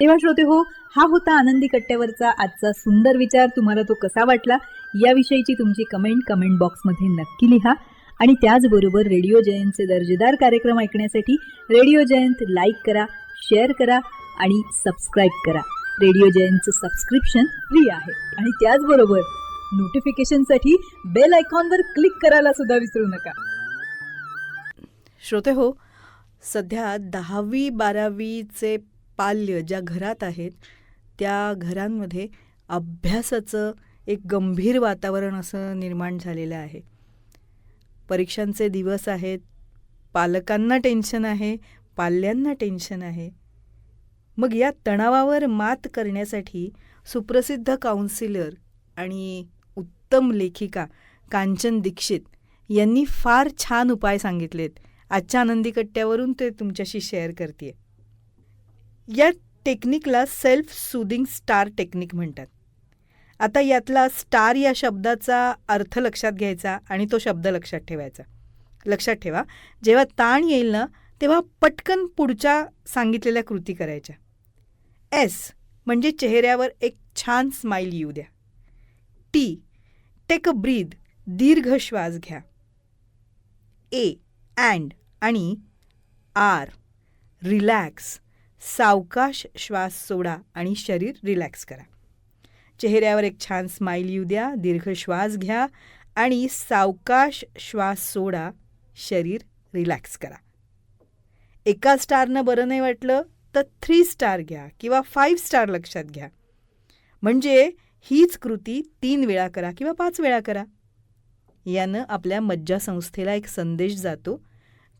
तेव्हा श्रोते हो, हा होता आनंदी कट्ट्यावरचा आजचा सुंदर विचार. तुम्हाला तो कसा वाटला याविषयीची तुमची कमेंट बॉक्समध्ये नक्की लिहा. आणि त्याचबरोबर रेडिओ जयंतचे दर्जेदार कार्यक्रम ऐकण्यासाठी रेडिओ जयंत लाईक करा, शेअर करा आणि सबस्क्राईब करा. रेडिओ जयंतचं सबस्क्रिप्शन फ्री आहे. आणि त्याचबरोबर नोटिफिकेशनसाठी बेल आयकॉनवर क्लिक करायला सुद्धा विसरू नका. श्रोते हो, सध्या 10वी-12वीचे पाल्य ज्या घरात आहेत त्या घरांमध्ये अभ्यासाचं एक गंभीर वातावरण असं निर्माण झालेलं आहे. परीक्षांचे दिवस आहेत, पालकांना टेन्शन आहे, पाल्यांना टेन्शन आहे. मग या तणावावर मात करण्यासाठी सुप्रसिद्ध काउन्सिलर आणि उत्तम लेखिका कांचन दीक्षित यांनी फार छान उपाय सांगितलेत. आजच्या आनंदी कट्ट्यावरून ते तुमच्याशी शेअर करते. या टेक्निकला सेल्फ सुदिंग स्टार टेक्निक म्हणतात. आता यातला स्टार या शब्दाचा अर्थ लक्षात घ्यायचा आणि तो शब्द लक्षात ठेवायचा. लक्षात ठेवा, जेव्हा ताण येईल ना तेव्हा पटकन पुढच्या सांगितलेल्या कृती करायच्या. एस म्हणजे चेहऱ्यावर एक छान स्माईल येऊ द्या. टी टेक अ ब्रीद, दीर्घ श्वास घ्या. ए अँड आणि आर रिलॅक्स, सावकाश श्वास सोडा आणि शरीर रिलॅक्स करा. चेहऱ्यावर एक छान स्माईल येऊ द्या, दीर्घ श्वास घ्या आणि सावकाश श्वास सोडा, शरीर रिलॅक्स करा. एका स्टारनं बरं नाही वाटलं तर 3 स्टार घ्या किंवा 5 स्टार लक्षात घ्या. म्हणजे हीच कृती 3 वेळा करा किंवा 5 वेळा करा. यानं आपल्या मज्जासंस्थेला एक संदेश जातो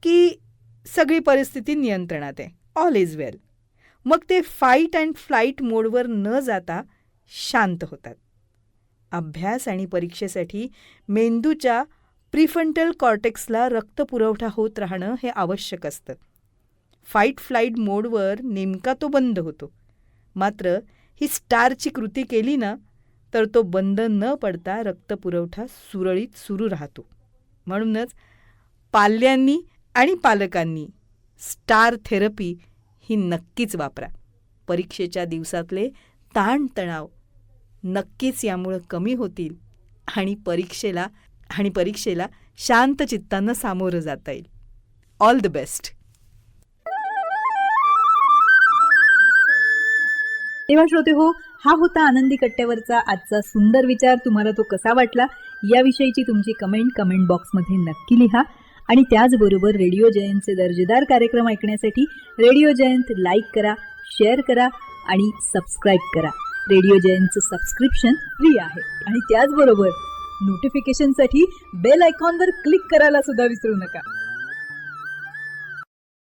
की सगळी परिस्थिती नियंत्रणात आहे, ऑल इज वेल. मग ते फाईट अँड फ्लाईट मोडवर न जाता शांत होतात. अभ्यास आणि परीक्षेसाठी मेंदूच्या प्रीफ्रंटल कॉर्टेक्सला रक्तपुरवठा होत राहणं हे आवश्यक असतं. फाईट फ्लाईट मोडवर नेमका तो बंद होतो. मात्र ही स्टारची कृती केली ना तर तो बंद न पडता रक्तपुरवठा सुरळीत सुरू राहतो. म्हणूनच पाल्यांनी आणि पालकांनी स्टार थेरपी ही नक्कीच वापरा. परीक्षेच्या दिवसातले ताणतणाव नक्कीच यामुळं कमी होतील आणि परीक्षेला शांत चित्तानं सामोरं जाता येईल. All the best. तेव्हा श्रोते हो, हा होता आनंदी कट्ट्यावरचा आजचा सुंदर विचार. तुम्हाला तो कसा वाटला याविषयीची तुमची कमेंट बॉक्समध्ये नक्की लिहा. आणि त्याचबरोबर रेडिओ जयंतचे दर्जेदार कार्यक्रम ऐकण्यासाठी रेडिओ जयंत लाईक करा, शेअर करा आणि सबस्क्राईब करा. रेडिओ जयंतचं सबस्क्रिप्शन फ्री आहे. आणि त्याचबरोबर नोटिफिकेशनसाठी बेल आयकॉनवर क्लिक करायला सुद्धा विसरू नका.